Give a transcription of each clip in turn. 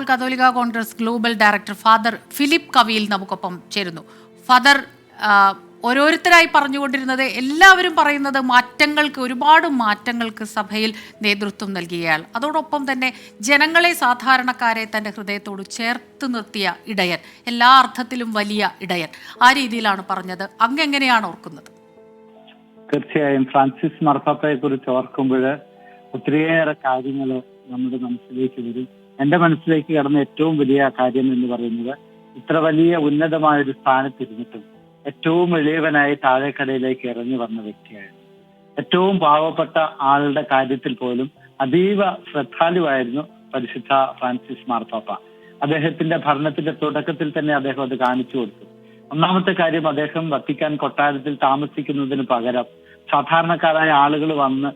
കത്തോലിക്ക Congress global director father Philip Kaviyil നമുക്കൊപ്പം ചേരുന്നു. ഫാദർ, ഓരോരുത്തരായി പറഞ്ഞുകൊണ്ടിരുന്നത് എല്ലാവരും പറയുന്നത് മാറ്റങ്ങൾക്ക്, ഒരുപാട് മാറ്റങ്ങൾക്ക് സഭയിൽ നേതൃത്വം നൽകിയയാൾ, അതോടൊപ്പം തന്നെ ജനങ്ങളെ, സാധാരണക്കാരെ തൻ്റെ ഹൃദയത്തോട് ചേർത്ത് നിർത്തിയ ഇടയൻ, എല്ലാ അർത്ഥത്തിലും വലിയ ഇടയൻ, ആ രീതിയിലാണ് പറഞ്ഞത്. അങ്ങെങ്ങനെയാണ് ഓർക്കുന്നത്? തീർച്ചയായും ഫ്രാൻസിസ് മാർപ്പാപ്പയെ കുറിച്ച് ഓർക്കുമ്പോൾ ഒത്തിരിയേറെ കാര്യങ്ങൾ നമ്മുടെ മനസ്സിലേക്ക് വരും. എന്റെ മനസ്സിലേക്ക് കടന്ന ഏറ്റവും വലിയ കാര്യം എന്ന് പറയുന്നത്, ഇത്ര വലിയ ഉന്നതമായ ഒരു സ്ഥാനത്തിരുന്നിട്ടും ഏറ്റവും എളിയവനായി താഴേക്കടയിലേക്ക് ഇറങ്ങി വന്ന വ്യക്തിയായിരുന്നു. ഏറ്റവും പാവപ്പെട്ട ആളുടെ കാര്യത്തിൽ പോലും അതീവ ശ്രദ്ധാലുവായിരുന്നു പരിശുദ്ധ ഫ്രാൻസിസ് മാർപ്പാപ്പ. അദ്ദേഹത്തിന്റെ ഭരണത്തിന്റെ തുടക്കത്തിൽ തന്നെ അദ്ദേഹം അത് കാണിച്ചു കൊടുത്തു. ഒന്നാമത്തെ കാര്യം, അദ്ദേഹം വത്തിക്കാൻ കൊട്ടാരത്തിൽ താമസിക്കുന്നതിന് പകരം സാധാരണക്കാരായ ആളുകൾ വന്ന്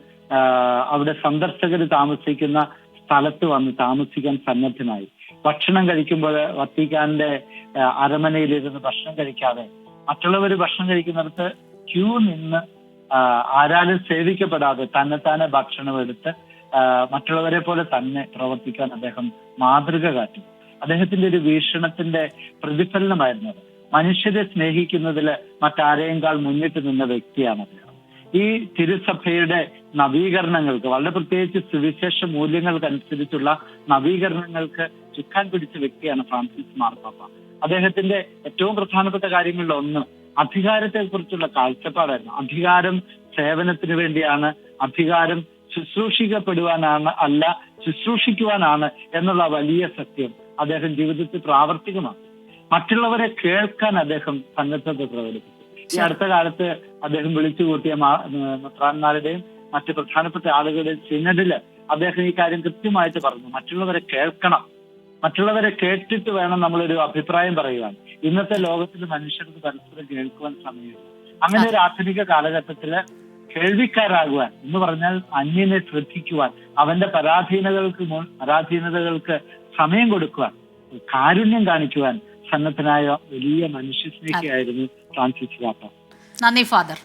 അവിടെ സന്ദർശകർ താമസിക്കുന്ന സ്ഥലത്ത് വന്ന് താമസിക്കാൻ സന്നദ്ധനായി. ഭക്ഷണം കഴിക്കുമ്പോൾ വത്തിക്കാന്റെ അരമനയിലിരുന്ന് ഭക്ഷണം കഴിക്കാതെ മറ്റുള്ളവർ ഭക്ഷണം കഴിക്കുന്നിടത്ത് ക്യൂ നിന്ന് ആരാലും സേവിക്കപ്പെടാതെ തന്നെത്താനെ ഭക്ഷണം എടുത്ത് മറ്റുള്ളവരെ പോലെ തന്നെ പ്രവർത്തിക്കാൻ അദ്ദേഹം മാതൃക കാട്ടി. അദ്ദേഹത്തിന്റെ ഒരു വീക്ഷണത്തിന്റെ പ്രതിഫലനമായിരുന്നു അത്. മനുഷ്യരെ സ്നേഹിക്കുന്നതിൽ മറ്റാരെയേക്കാൾ മുന്നിട്ട് നിന്ന വ്യക്തിയാണ് അദ്ദേഹം. ഈ തിരുസഭയുടെ നവീകരണങ്ങൾക്ക്, വളരെ പ്രത്യേകിച്ച് സുവിശേഷ മൂല്യങ്ങൾക്കനുസരിച്ചുള്ള നവീകരണങ്ങൾക്ക് ചുക്കാൻ പിടിച്ച വ്യക്തിയാണ് ഫ്രാൻസിസ് മാർപ്പാപ്പ. അദ്ദേഹത്തിന്റെ ഏറ്റവും പ്രധാനപ്പെട്ട കാര്യങ്ങളിൽ ഒന്ന് അധികാരത്തെ കുറിച്ചുള്ള കാഴ്ചപ്പാടായിരുന്നു. അധികാരം സേവനത്തിന് വേണ്ടിയാണ്, അധികാരം ശുശ്രൂഷിക്കപ്പെടുവാനാണ്, അല്ല ശുശ്രൂഷിക്കുവാനാണ് എന്നുള്ള വലിയ സത്യം അദ്ദേഹം ജീവിതത്തിൽ പ്രാവർത്തികമാക്കി. മറ്റുള്ളവരെ കേൾക്കാൻ അദ്ദേഹം സന്നദ്ധത പ്രകടിപ്പിച്ചു. ഈ അടുത്ത കാലത്ത് അദ്ദേഹം വിളിച്ചു കൂട്ടിയ മെത്രാന്മാരുടെയും മറ്റ് പ്രധാനപ്പെട്ട ആളുകളുടെയും സിനഡില് അദ്ദേഹം ഈ കാര്യം കൃത്യമായിട്ട് പറഞ്ഞു. മറ്റുള്ളവരെ കേൾക്കണം, മറ്റുള്ളവരെ കേട്ടിട്ട് വേണം നമ്മളൊരു അഭിപ്രായം പറയുവാൻ. ഇന്നത്തെ ലോകത്തിൽ മനുഷ്യർക്ക് പരസ്പരം കേൾക്കുവാൻ സമയമില്ല. അങ്ങനെ ഒരു ആധുനിക കാലഘട്ടത്തില് കേൾവിക്കാരാകുവാൻ എന്ന് പറഞ്ഞാൽ അന്യനെ ശ്രദ്ധിക്കുവാൻ, അവന്റെ പരാധീനതകൾക്ക് സമയം കൊടുക്കുവാൻ, കാരുണ്യം കാണിക്കുവാൻ സന്നദ്ധനായ വലിയ മനുഷ്യസ്നേഹിയായിരുന്നു ഫ്രാൻസിസ് പാപ്പ. നന്ദി ഫാദർ.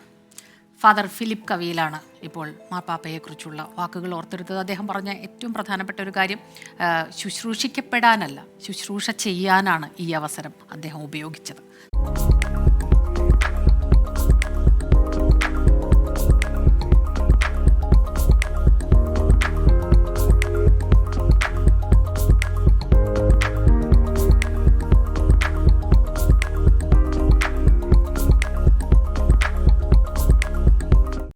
ഫാദർ ഫിലിപ്പ് കവിയിലാണ് ഇപ്പോൾ മാർപ്പാപ്പയെക്കുറിച്ചുള്ള വാക്കുകൾ ഓർത്തെടുത്തത്. അദ്ദേഹം പറഞ്ഞ ഏറ്റവും പ്രധാനപ്പെട്ട ഒരു കാര്യം, ശുശ്രൂഷിക്കപ്പെടാനല്ല, ശുശ്രൂഷ ചെയ്യാനാണ് ഈ അവസരം അദ്ദേഹം ഉപയോഗിച്ചത്.